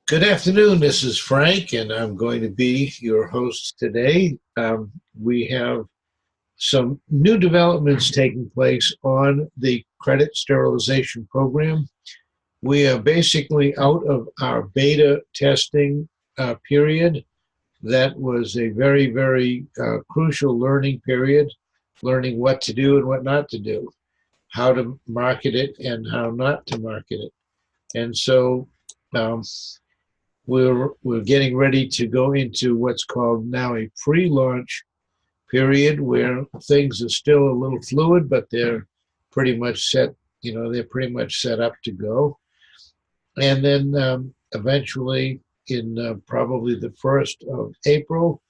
Good afternoon. This is Frank, and I'm going to be your host today. We have some new developments taking place on the credit sterilization program. We are basically out of our beta testing period. That was a very, very crucial learning period, learning what to do and what not to do, how to market it and how not to market it. And so um, we're getting ready to go into what's called now a pre-launch period where things are still a little fluid, but they're pretty much set. They're pretty much set up to go. And then eventually, in probably the 1st of April,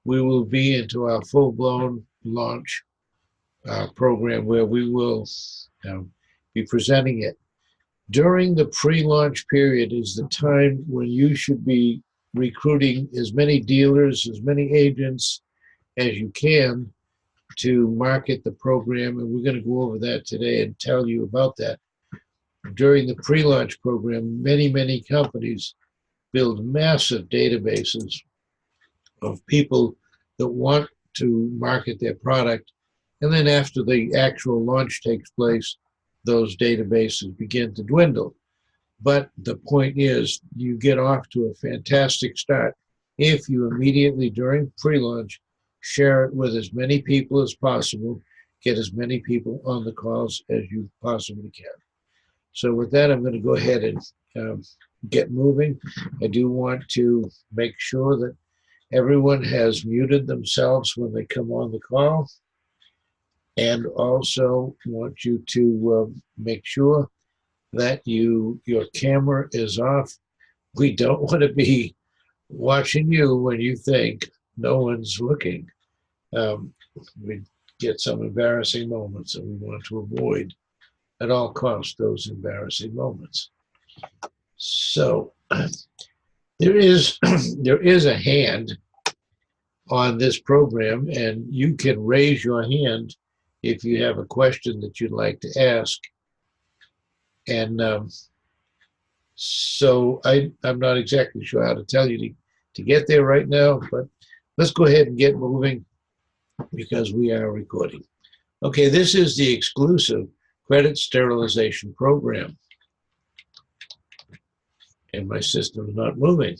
we will be into our full-blown launch program where we will be presenting it. During the pre-launch period is the time when you should be recruiting as many dealers, as many agents as you can to market the program. And we're going to go over that today and tell you about that. During the pre-launch program, many, many companies build massive databases of people that want to market their product. And then after the actual launch takes place, those databases begin to dwindle. But the point is, you get off to a fantastic start if you immediately, during pre-launch, share it with as many people as possible, get as many people on the calls as you possibly can. So with that, I'm going to go ahead and get moving. I do want to make sure that everyone has muted themselves when they come on the call, and also want you to make sure that your camera is off. We don't want to be watching you when you think no one's looking. We get some embarrassing moments, and we want to avoid at all costs those embarrassing moments. So there is a hand on this program, and you can raise your hand if you have a question that you'd like to ask. And so I'm not exactly sure how to tell you to get there right now, but let's go ahead and get moving because we are recording. Okay, this is the exclusive credit sterilization program. And my system is not moving.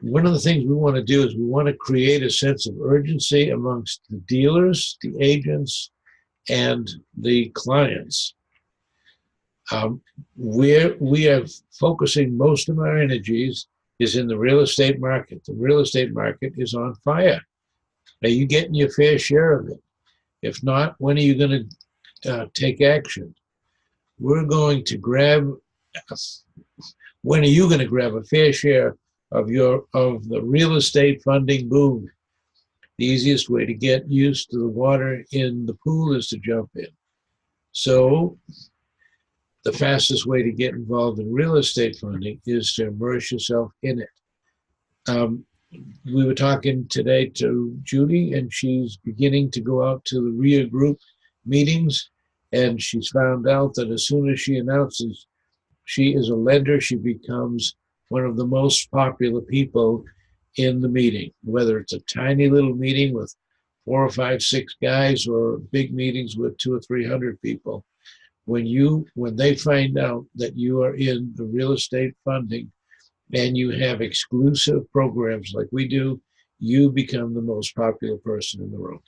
One of the things we want to do is we want to create a sense of urgency amongst the dealers, the agents, and the clients. Where we are focusing most of our energies is in the real estate market. The real estate market is on fire. Are you getting your fair share of it? If not, when are you going to take action? We're going to grab. When are you going to grab a fair share of the real estate funding boom? The easiest way to get used to the water in the pool is to jump in. So the fastest way to get involved in real estate funding is to immerse yourself in it. We were talking today to Judi, and she's beginning to go out to the RIA group meetings, and she's found out that as soon as she announces she is a lender, she becomes one of the most popular people in the meeting, whether it's a tiny little meeting with 4 or 5, 6 guys, or big meetings with 200 or 300 people. When they find out that you are in the real estate funding and you have exclusive programs like we do, you become the most popular person in the room.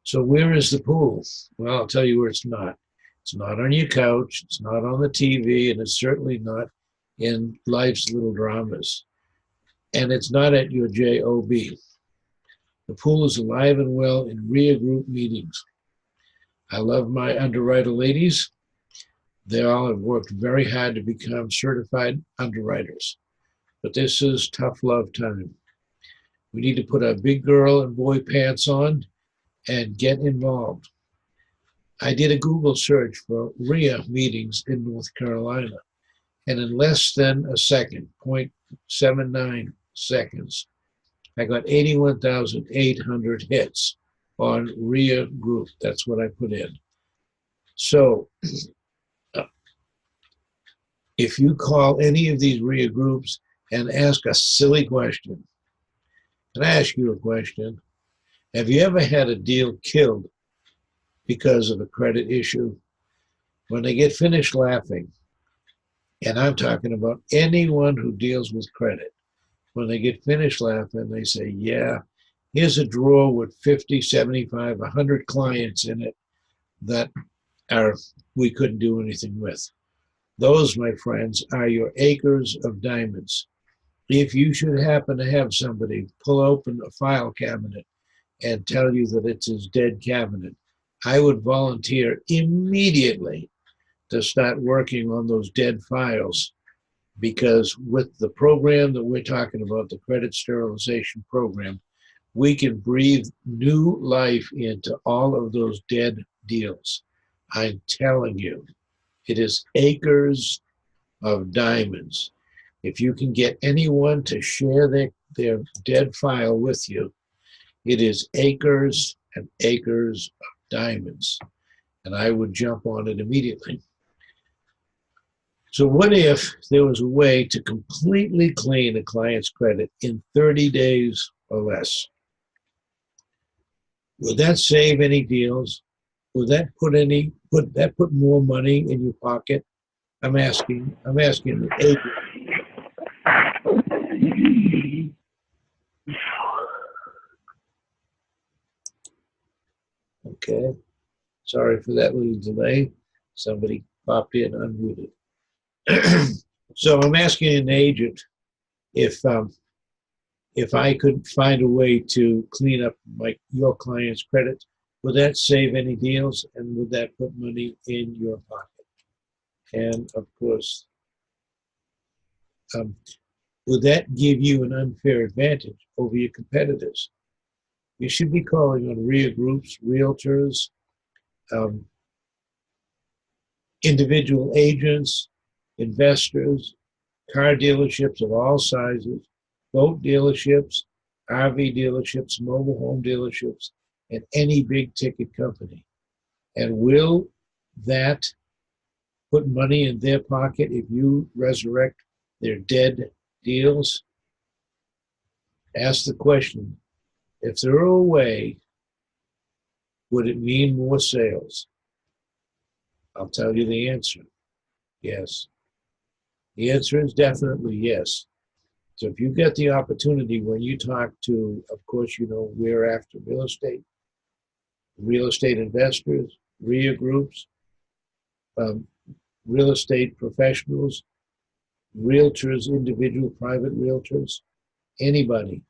So where is the pool? Well, I'll tell you where it's not. It's not on your couch, it's not on the TV, and it's certainly not in life's little dramas. And it's not at your job. The pool is alive and well in RIA group meetings. I love my underwriter ladies. They all have worked very hard to become certified underwriters. But this is tough love time. We need to put our big girl and boy pants on and get involved. I did a Google search for RIA meetings in North Carolina, and in less than a second, 0.79 seconds, I got 81,800 hits on RIA group. That's what I put in. So If you call any of these RIA groups and ask a silly question, can I ask you a question? Have you ever had a deal killed because of a credit issue? When they get finished laughing, and I'm talking about anyone who deals with credit, when they get finished laughing, they say, yeah, here's a drawer with 50, 75, 100 clients in it that we couldn't do anything with. Those, my friends, are your acres of diamonds. If you should happen to have somebody pull open a file cabinet and tell you that it's his dead cabinet, I would volunteer immediately to start working on those dead files, because with the program that we're talking about, the credit sterilization program, we can breathe new life into all of those dead deals. I'm telling you, it is acres of diamonds. If you can get anyone to share their dead file with you, it is acres and acres of diamonds. And I would jump on it immediately. So what if there was a way to completely clean a client's credit in 30 days or less? Would that save any deals? Would that put more money in your pocket? I'm asking the agent. Okay, sorry for that little delay. Somebody popped in unmuted. So I'm asking an agent if I could find a way to clean up your client's credit. Would that save any deals, and would that put money in your pocket? And of course, would that give you an unfair advantage over your competitors? You should be calling on RIA groups, realtors, individual agents, investors, car dealerships of all sizes, boat dealerships, RV dealerships, mobile home dealerships, and any big ticket company. And will that put money in their pocket if you resurrect their dead deals? Ask the question, if there were a way, would it mean more sales? I'll tell you the answer, yes. The answer is definitely yes. So if you get the opportunity when you talk to, of course, we're after real estate investors, RIA groups, real estate professionals, realtors, individual private realtors, anybody.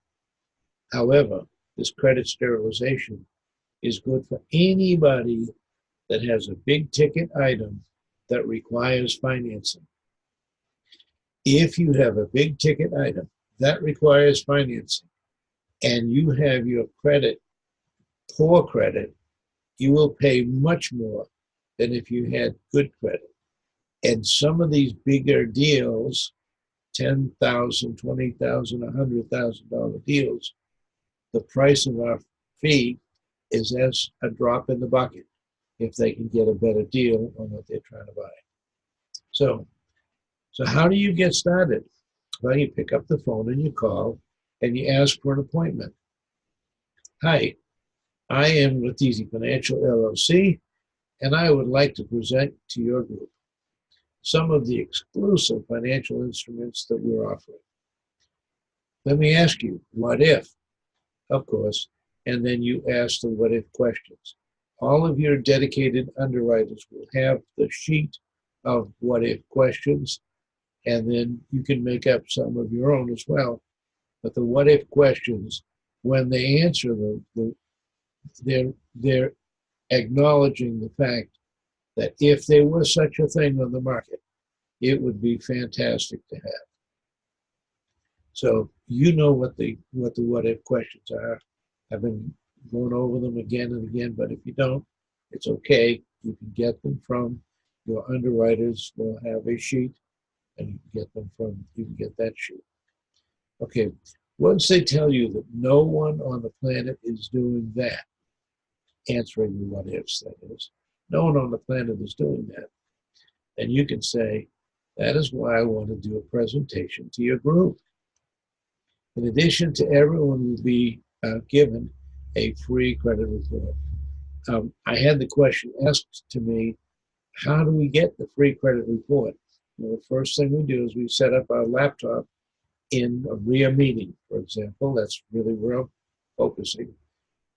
However, this credit sterilization is good for anybody that has a big ticket item that requires financing. If you have a big ticket item that requires financing and you have your credit, poor credit, you will pay much more than if you had good credit. And some of these bigger deals, $10,000, $20,000, $100,000 deals, the price of our fee is as a drop in the bucket if they can get a better deal on what they're trying to buy. So how do you get started? Well, you pick up the phone and you call and you ask for an appointment. Hi, I am with Easy Financial LLC, and I would like to present to your group some of the exclusive financial instruments that we're offering. Let me ask you, what if? Of course, and then you ask the what if questions. All of your dedicated underwriters will have the sheet of what if questions, and then you can make up some of your own as well. But the what if questions, when they answer them, they're acknowledging the fact that if there was such a thing on the market, it would be fantastic to have. So you know what the what if questions are. I've been going over them again and again, but if you don't, it's okay. You can get them from your underwriters. They'll have a sheet, and you can get that sheet. Okay, once they tell you that no one on the planet is doing that, answering the what ifs, that is, no one on the planet is doing that, then you can say, That is why I want to do a presentation to your group. In addition to everyone will be given a free credit report. I had the question asked to me, how do we get the free credit report? Well, the first thing we do is we set up our laptop in a RIA meeting, for example. That's really where I'm focusing.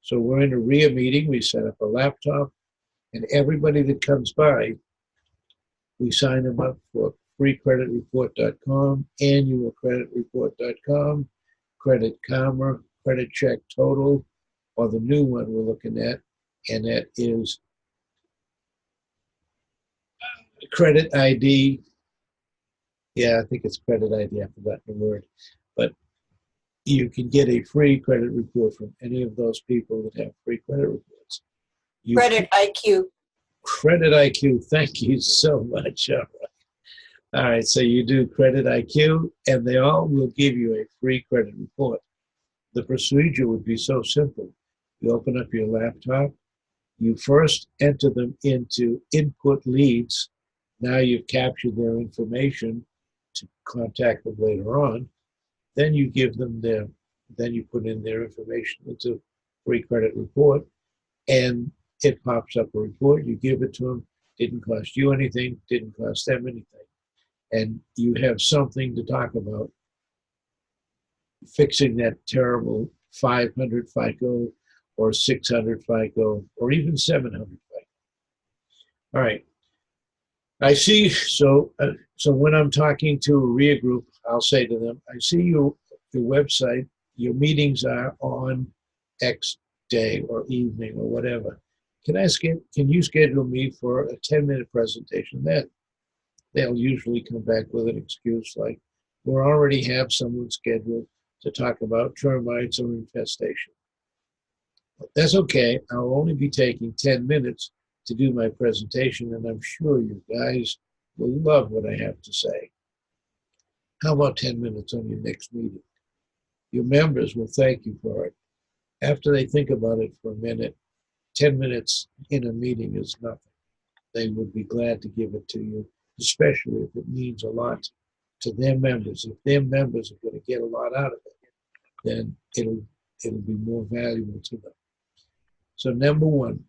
So we're in a RIA meeting, we set up a laptop, and everybody that comes by, we sign them up for freecreditreport.com, annualcreditreport.com, Credit Karma, Credit Check Total, or the new one we're looking at, and that is Credit ID. Yeah, I think it's Credit ID. I've forgotten the word. But you can get a free credit report from any of those people that have free credit reports. Credit IQ. Credit IQ. Thank you so much. All right, so you do Credit IQ, and they all will give you a free credit report. The procedure would be so simple. You open up your laptop, you first enter them into input leads. Now you've captured their information to contact them later on. Then you give them then you put in their information into free credit report, and it pops up a report. You give it to them. Didn't cost you anything, didn't cost them anything. And you have something to talk about fixing that terrible 500 FICO or 600 FICO or even 700 FICO. All right. I see. So when I'm talking to a RIA group, I'll say to them, I see your website, your meetings are on X day or evening or whatever. Can you schedule me for a 10-minute presentation then? They'll usually come back with an excuse like, we already have someone scheduled to talk about termites or infestation. But that's okay. I'll only be taking 10 minutes to do my presentation, and I'm sure you guys will love what I have to say. How about 10 minutes on your next meeting? Your members will thank you for it. After they think about it for a minute, 10 minutes in a meeting is nothing. They would be glad to give it to you, especially if it means a lot to their members. If their members are going to get a lot out of it, then it'll be more valuable to them. So number one,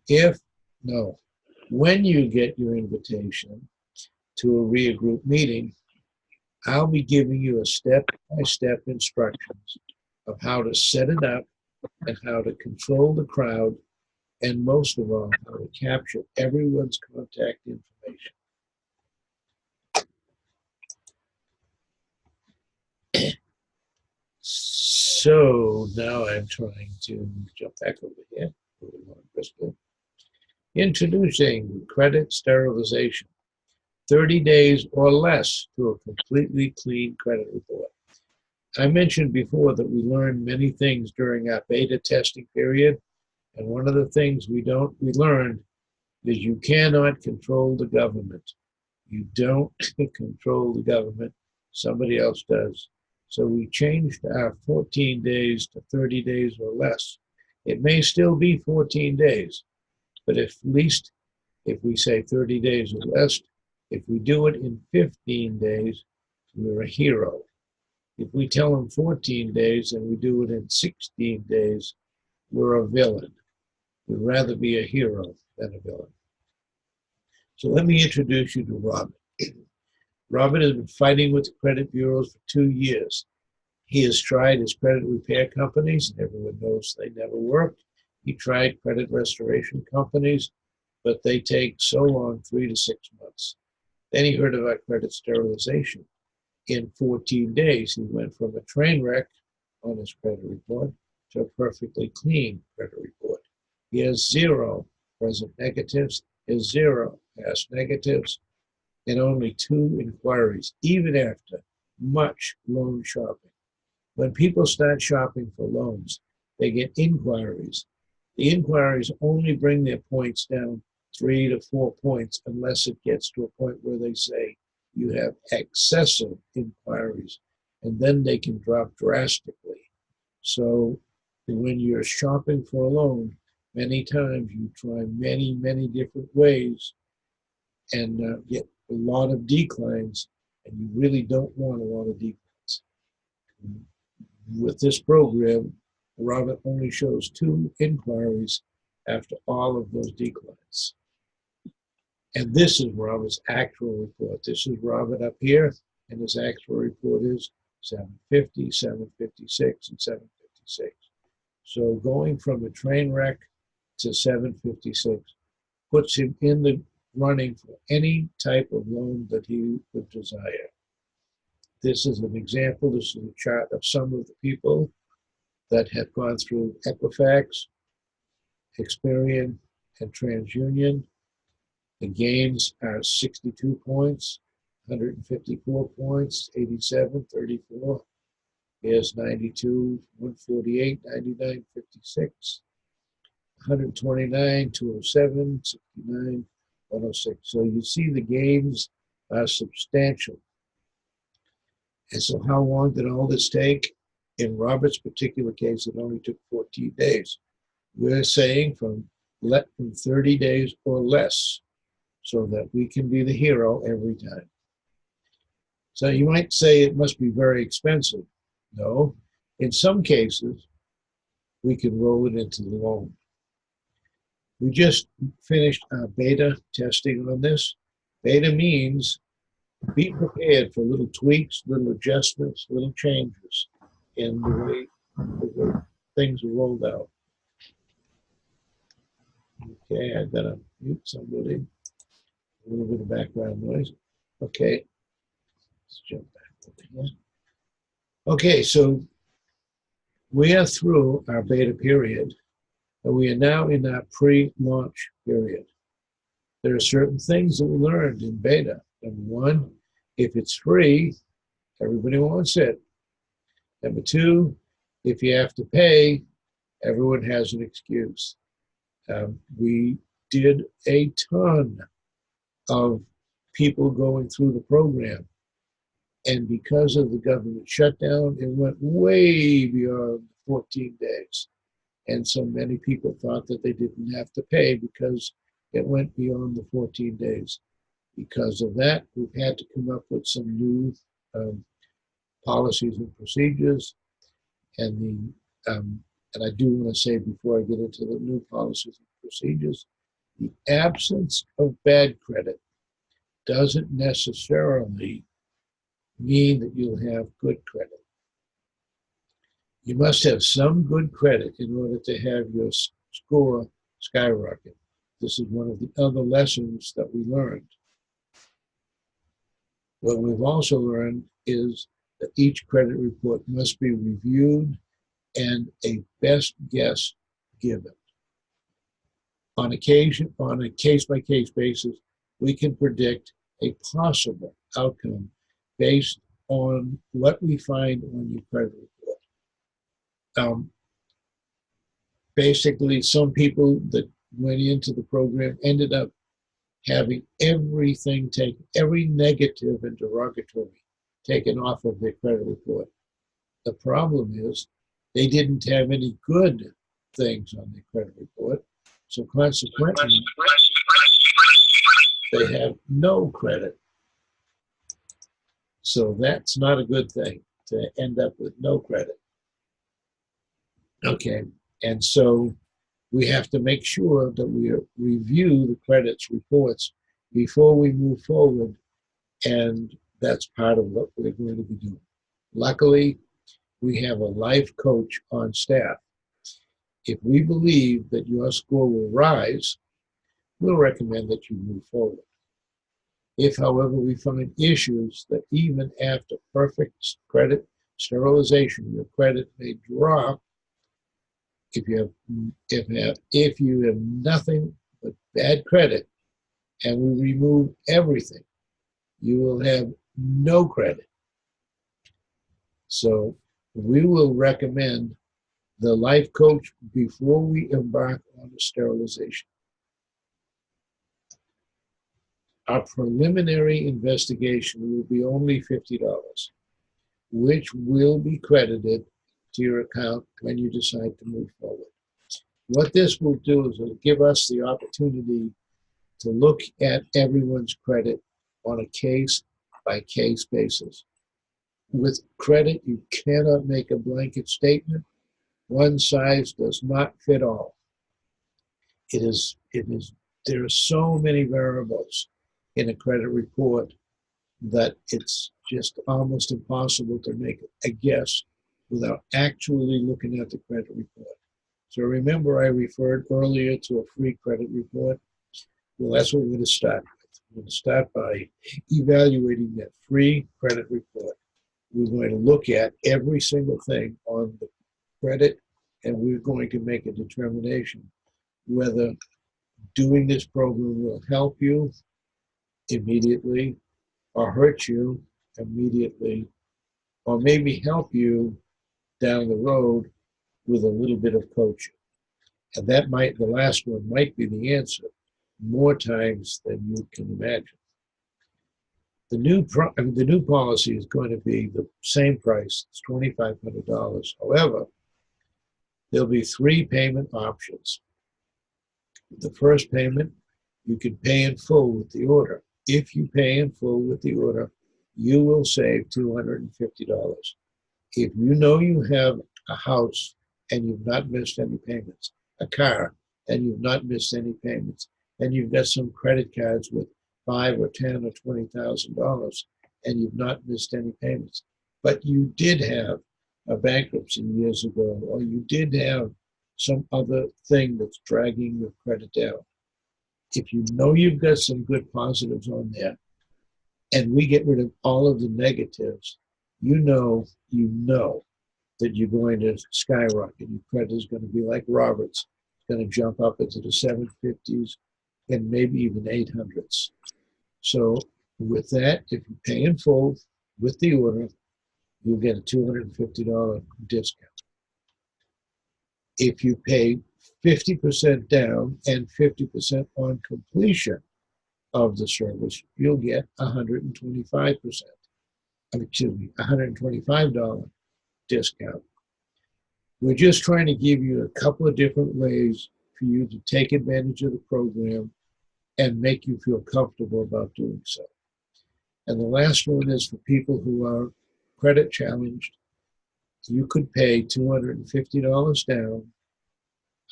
when you get your invitation to a RIA group meeting, I'll be giving you a step-by-step instructions of how to set it up and how to control the crowd, and most of all, how to capture everyone's contact information. So now I'm trying to jump back over here. Introducing credit sterilization. 30 days or less to a completely clean credit report. I mentioned before that we learned many things during our beta testing period, and one of the things we learned is you cannot control the government. You don't control the government, somebody else does. So we changed our 14 days to 30 days or less. It may still be 14 days, but at least if we say 30 days or less, if we do it in 15 days, we're a hero. If we tell them 14 days and we do it in 16 days, we're a villain. We'd rather be a hero than a villain. So let me introduce you to Robert. Robert has been fighting with the credit bureaus for 2 years. He has tried his credit repair companies, and everyone knows they never worked. He tried credit restoration companies, but they take so long, 3 to 6 months. Then he heard about credit sterilization. In 14 days, he went from a train wreck on his credit report to a perfectly clean credit report. He has 0 present negatives, has 0 past negatives, and only 2 inquiries, even after much loan shopping. When people start shopping for loans, they get inquiries. The inquiries only bring their points down 3 to 4 points unless it gets to a point where they say you have excessive inquiries, and then they can drop drastically. So when you're shopping for a loan, many times you try many, many different ways and get a lot of declines and you really don't want a lot of declines. With this program, Robert only shows 2 inquiries after all of those declines. And this is Robert's actual report. This is Robert up here, and his actual report is 750, 756, and 756. So going from a train wreck to 756 puts him in the running for any type of loan that he would desire. This is an example. This is a chart of some of the people that have gone through Equifax, Experian, and TransUnion. The gains are 62 points, 154 points, 87, 34. Here's 92, 148, 99, 56, 129, 207, 69, 106. So you see the gains are substantial. And so how long did all this take? In Robert's particular case, it only took 14 days. We're saying from 30 days or less, so that we can be the hero every time. So you might say it must be very expensive. No, in some cases, we can roll it into the loan. We just finished our beta testing on this. Beta means be prepared for little tweaks, little adjustments, little changes in the way things are rolled out. Okay, I gotta mute somebody. A little bit of background noise. Okay, let's jump back over here. Okay, so we are through our beta period, and we are now in our pre-launch period. There are certain things that we learned in beta. Number one, if it's free, everybody wants it. Number two, if you have to pay, everyone has an excuse. We did a ton of people going through the program. And because of the government shutdown, it went way beyond 14 days. And so many people thought that they didn't have to pay because it went beyond the 14 days. Because of that, we've had to come up with some new policies and procedures. And I do want to say before I get into the new policies and procedures, the absence of bad credit doesn't necessarily mean that you'll have good credit. You must have some good credit in order to have your score skyrocket. This is one of the other lessons that we learned. What we've also learned is that each credit report must be reviewed and a best guess given. On occasion, on a case-by-case basis, we can predict a possible outcome based on what we find on your credit report. Basically, some people that went into the program ended up having everything taken, every negative and derogatory taken off of their credit report. The problem is they didn't have any good things on their credit report, so consequently, they have no credit. So that's not a good thing, to end up with no credit. Okay, and so we have to make sure that we review the credits reports before we move forward, and that's part of what we're going to be doing. Luckily, we have a life coach on staff. If we believe that your score will rise, we'll recommend that you move forward. If, however, we find issues that even after perfect credit sterilization, your credit may drop, if you have nothing but bad credit and we remove everything, you will have no credit. So we will recommend the life coach before we embark on the sterilization. Our preliminary investigation will be only $50, which will be credited to your account when you decide to move forward. What this will do is it'll give us the opportunity to look at everyone's credit on a case by case basis. With credit, you cannot make a blanket statement. One size does not fit all. There are so many variables in a credit report that it's just almost impossible to make a guess without actually looking at the credit report. So remember I referred earlier to a free credit report? Well, that's what we're going to start with. We're going to start by evaluating that free credit report. We're going to look at every single thing on the credit, and we're going to make a determination whether doing this program will help you immediately or hurt you immediately, or maybe help you down the road with a little bit of coaching. And the last one might be the answer more times than you can imagine. The new policy is going to be the same price, it's $2,500. However, there'll be 3 payment options. The first payment, you can pay in full with the order. If you pay in full with the order, you will save $250. If you know you have a house and you've not missed any payments, a car and you've not missed any payments, and you've got some credit cards with $5 or $10 or $20,000 and you've not missed any payments, but you did have a bankruptcy years ago, or you did have some other thing that's dragging your credit down. If you know you've got some good positives on there, and we get rid of all of the negatives, you know that you're going to skyrocket. Your credit is going to be like Robert's. It's going to jump up into the 750s and maybe even 800s. So with that, if you pay in full with the order, you'll get a $250 discount. If you pay 50% down and 50% on completion of the service, you'll get 125%. $125 discount. We're just trying to give you a couple of different ways for you to take advantage of the program and make you feel comfortable about doing so. And the last one is for people who are credit challenged. You could pay $250 down,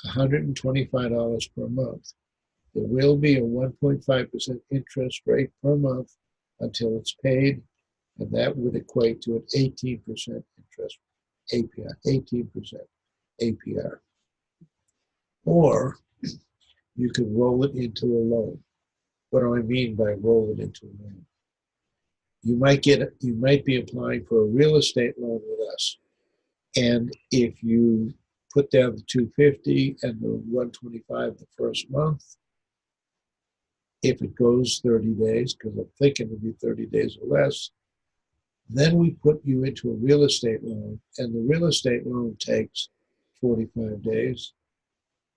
$125 per month. There will be a 1.5% interest rate per month until it's paid, and that would equate to an 18% interest APR, 18% APR. Or you could roll it into a loan. What do I mean by roll it into a loan? You might be applying for a real estate loan with us, and if you put down the $250 and the $125 the first month, if it goes 30 days, because I'm thinking it'll be 30 days or less, then we put you into a real estate loan, and the real estate loan takes 45 days.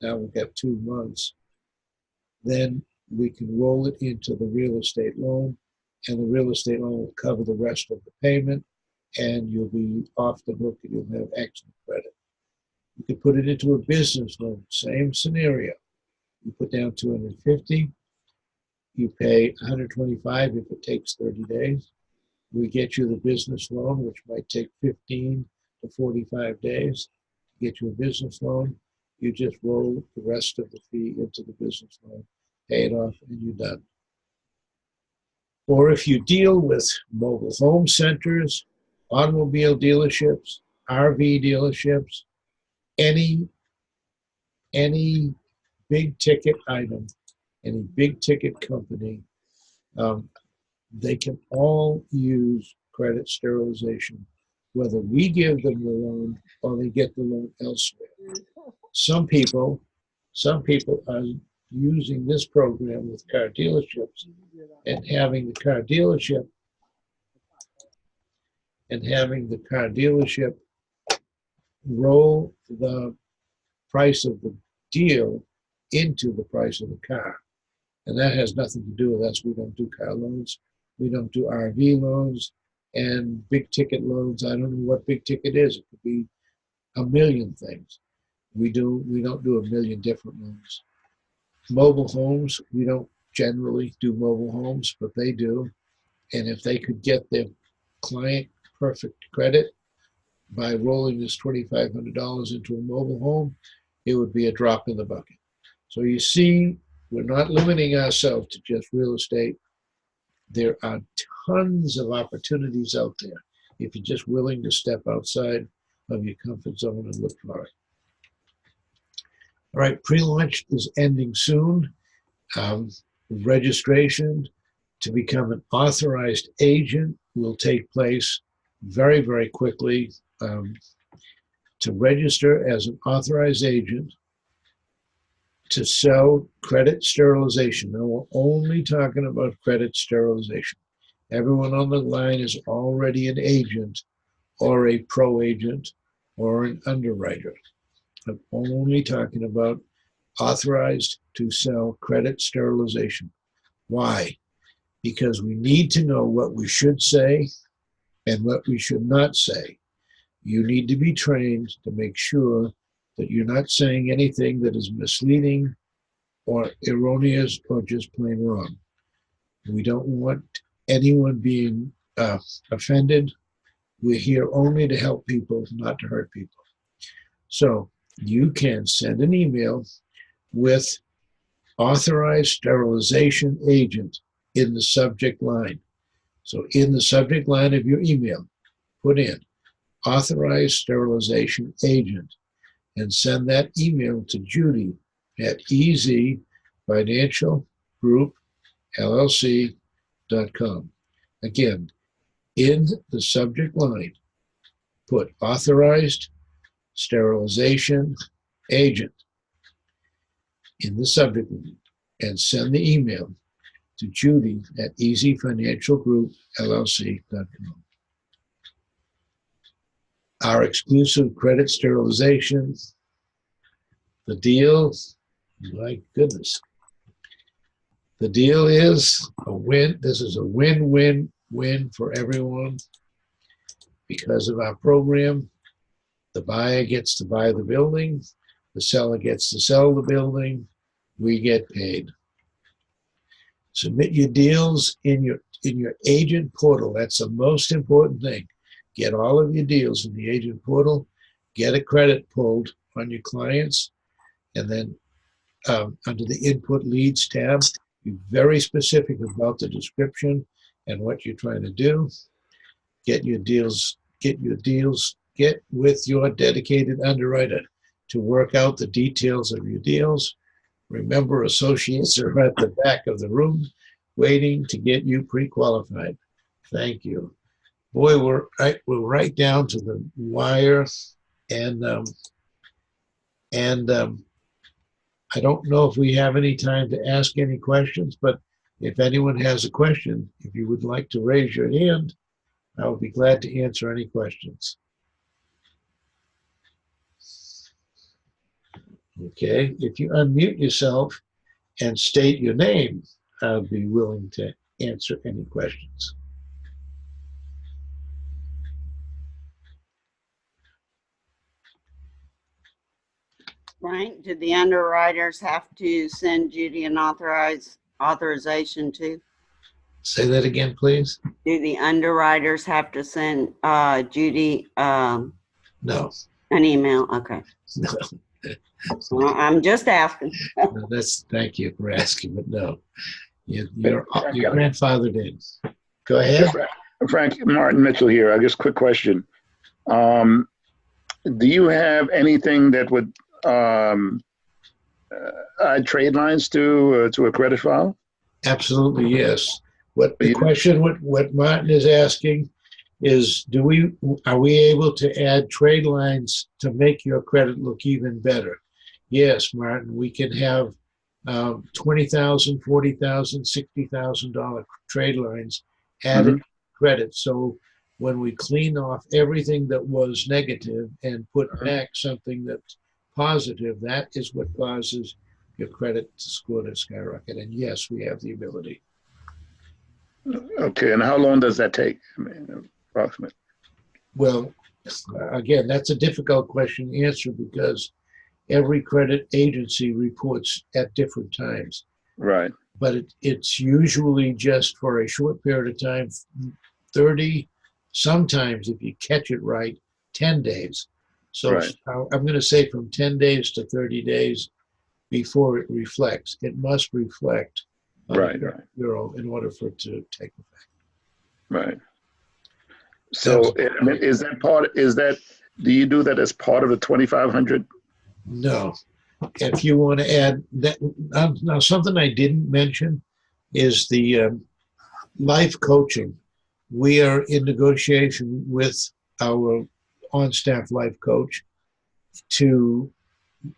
Now we've got 2 months. Then we can roll it into the real estate loan, and the real estate loan will cover the rest of the payment, and you'll be off the hook and you'll have excellent credit. You could put it into a business loan, same scenario. You put down $250, you pay $125 if it takes 30 days. We get you the business loan, which might take 15 to 45 days to get you a business loan. You just roll the rest of the fee into the business loan, pay it off, and you're done. Or if you deal with mobile home centers, automobile dealerships, RV dealerships, any big ticket item, any big ticket company, they can all use credit sterilization, whether we give them the loan or they get the loan elsewhere. Some people are using this program with car dealerships and having the car dealership roll the price of the deal into the price of the car. And that has nothing to do with us. We don't do car loans. We don't do RV loans and big ticket loans. I don't know what big ticket is. It could be a million things. We don't do a million different loans. Mobile homes, we don't generally do mobile homes, but they do. And if they could get their client perfect credit by rolling this $2,500 into a mobile home, it would be a drop in the bucket. So you see, we're not limiting ourselves to just real estate. There are tons of opportunities out there if you're just willing to step outside of your comfort zone and look for it. All right, pre-launch is ending soon. Registration to become an authorized agent will take place very, very quickly. To register as an authorized agent to sell credit sterilization. Now, we're only talking about credit sterilization. Everyone on the line is already an agent or a pro agent or an underwriter. I'm only talking about authorized to sell credit sterilization. Why? Because we need to know what we should say and what we should not say. You need to be trained to make sure that you're not saying anything that is misleading or erroneous or just plain wrong. We don't want anyone being offended. We're here only to help people, not to hurt people. So you can send an email with authorized sterilization agent in the subject line. So in the subject line of your email, put in authorized sterilization agent and send that email to Judi at ezfinancialgroupllc.com. Again, in the subject line, put authorized sterilization agent in the subject line and send the email to Judi at ezfinancialgroupllc.com. Our exclusive credit sterilization, the deal, my goodness. The deal is a win. This is a win-win-win for everyone because of our program. The buyer gets to buy the building. The seller gets to sell the building. We get paid. Submit your deals in your agent portal. That's the most important thing. Get all of your deals in the agent portal. Get a credit pulled on your clients. And then under the Input Leads tab, be very specific about the description and what you're trying to do. Get with your dedicated underwriter to work out the details of your deals. Remember, associates are at the back of the room waiting to get you pre-qualified. Thank you. Boy, we're right down to the wire, and I don't know if we have any time to ask any questions, but if anyone has a question, if you would like to raise your hand, I will be glad to answer any questions. Okay, if you unmute yourself and state your name, I'll be willing to answer any questions. Frank, did the underwriters have to send Judi an authorization too? Say that again, please. Do the underwriters have to send Judi No. an email? Okay. No. Well, I'm just asking. No, thank you for asking, but no. Your grandfather did. Go ahead. Frank, Martin Mitchell here. I guess quick question. Do you have anything that would add trade lines to a credit file? Absolutely, yes. What Martin is asking is, are we able to add trade lines to make your credit look even better? Yes, Martin, we can have $20,000, $40,000, $60,000 trade lines added credit. So when we clean off everything that was negative and put back something that's positive, that is what causes your credit score to skyrocket. And yes, we have the ability. Okay, and how long does that take? I mean, approximately. Well, again, that's a difficult question to answer because every credit agency reports at different times. Right. but it's usually just for a short period of time, 30, sometimes if you catch it right, 10 days. So Right. I'm going to say from 10 days to 30 days before it reflects. It must reflect on the Right. Right. bureau in order for it to take effect. Right. That So, I mean, do you do that as part of the 2,500? no. If you want to add that, now something I didn't mention is the life coaching. We are in negotiation with our on-staff life coach to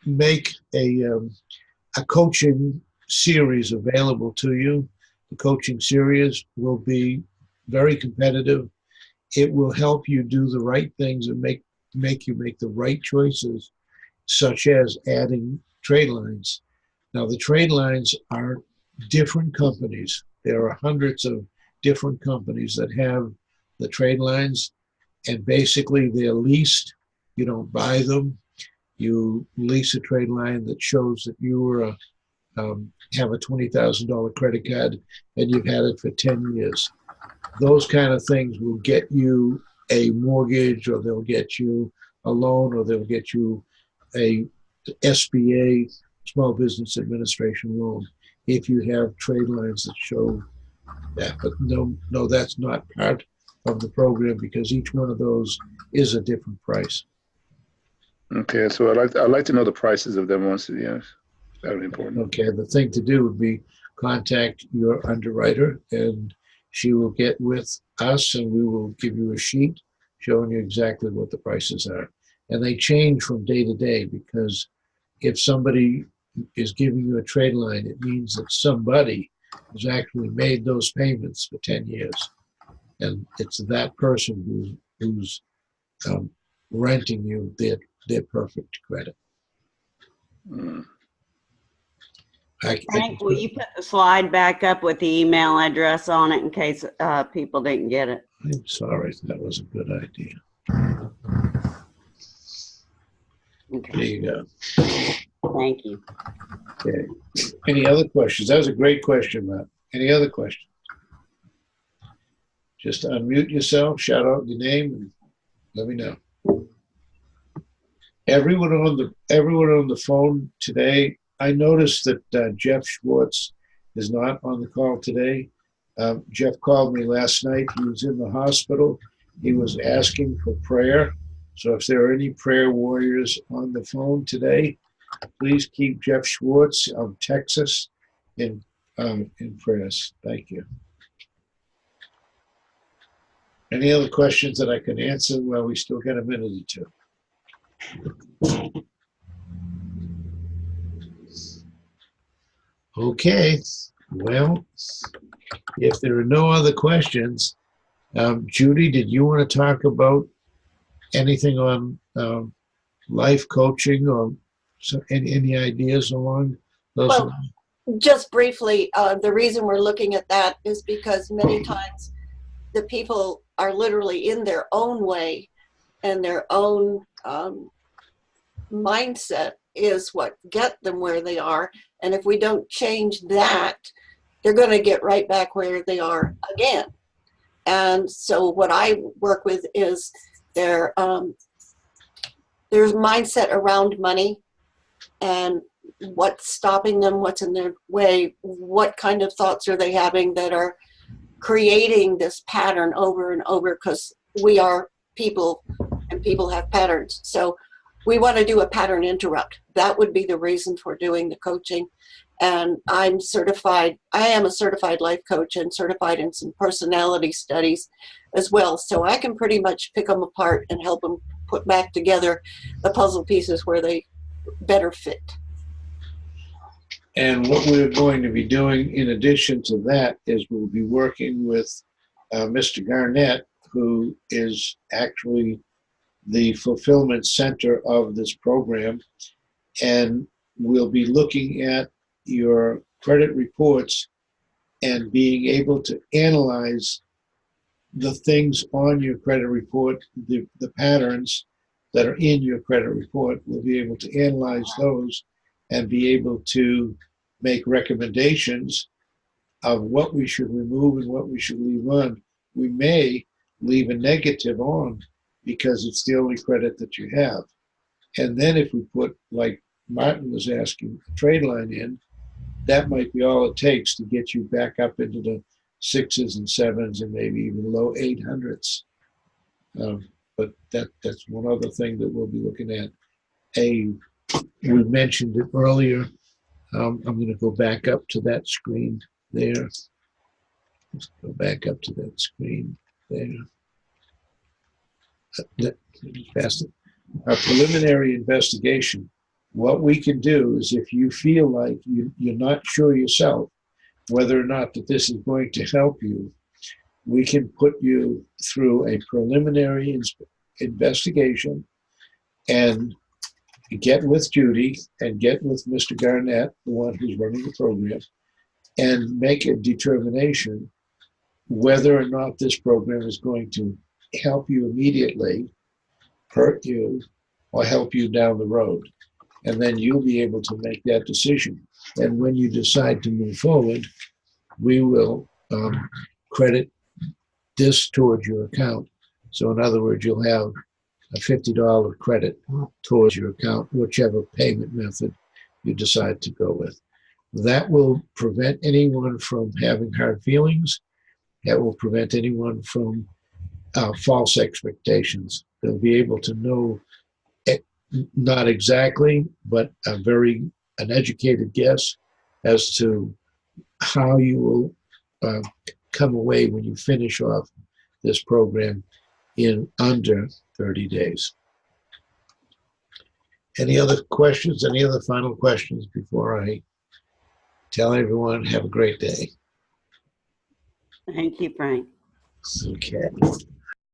make a coaching series available to you. The coaching series will be very competitive. It will help you do the right things and make you make the right choices, such as adding trade lines. Now, the trade lines are different companies. There are hundreds of different companies that have the trade lines, and basically they're leased. You don't buy them. You lease a trade line that shows that you were have a $20,000 credit card and you've had it for 10 years. Those kind of things will get you a mortgage, or they'll get you a loan, or they'll get you a SBA, Small Business Administration loan, if you have trade lines that show that. But no, that's not part of the program because each one of those is a different price. Okay, so I'd like to know the prices of them once. Yes, that would be important. Okay, the thing to do would be contact your underwriter, and she will get with us, and we will give you a sheet showing you exactly what the prices are. And they change from day to day, because if somebody is giving you a trade line, it means that somebody has actually made those payments for 10 years. And it's that person who's renting you their perfect credit. Mm. Frank, will you put the slide back up with the email address on it in case people didn't get it? I'm sorry, that was a good idea. Okay. There you go. Thank you. Okay. Any other questions? That was a great question, Matt. Any other questions? Just unmute yourself, shout out your name, and let me know. Everyone on the phone today. I noticed that Jeff Schwartz is not on the call today. Jeff called me last night. He was in the hospital. He was asking for prayer. So if there are any prayer warriors on the phone today, please keep Jeff Schwartz of Texas in prayers. Thank you. Any other questions that I can answer while we still got a minute or two? Okay, well, if there are no other questions, Judi, did you want to talk about anything on life coaching, or any ideas along those Well, lines? just briefly, the reason we're looking at that is because many times the people are literally in their own way, and their own mindset is what get them where they are. And if we don't change that, they're going to get right back where they are again. And so what I work with is there's mindset around money, and what's stopping them, what's in their way, what kind of thoughts are they having that are creating this pattern over and over, because we are people and people have patterns. So we want to do a pattern interrupt. That would be the reason for doing the coaching. And I'm certified. I am a certified life coach and certified in some personality studies as well. So I can pretty much pick them apart and help them put back together the puzzle pieces where they better fit. And what we're going to be doing in addition to that is we'll be working with Mr. Garnett, who is actually the fulfillment center of this program. And we'll be looking at your credit reports and being able to analyze the things on your credit report, the patterns that are in your credit report. We'll be able to analyze those and be able to make recommendations of what we should remove and what we should leave on. We may leave a negative on because it's the only credit that you have. And then if we put, like Martin was asking, a trade line in, that might be all it takes to get you back up into the 6s and 7s and maybe even low 800s. But that's one other thing that we'll be looking at. We mentioned it earlier. I'm going to go back up to that screen there. Let's go back up to that screen there. Past it. A preliminary investigation. What we can do is, if you feel like you're not sure yourself whether or not that this is going to help you, we can put you through a preliminary investigation and get with Judi and get with Mr. Garnett, the one who's running the program, and make a determination whether or not this program is going to help you immediately, hurt you, or help you down the road. And then you'll be able to make that decision. And when you decide to move forward, we will credit this towards your account. So in other words, you'll have a $50 credit towards your account, whichever payment method you decide to go with. That will prevent anyone from having hard feelings. That will prevent anyone from false expectations. They'll be able to know, not exactly, but an educated guess as to how you will come away when you finish off this program in under 30 days. Any other questions? Any other final questions before I tell everyone have a great day? Thank you, Frank. Okay.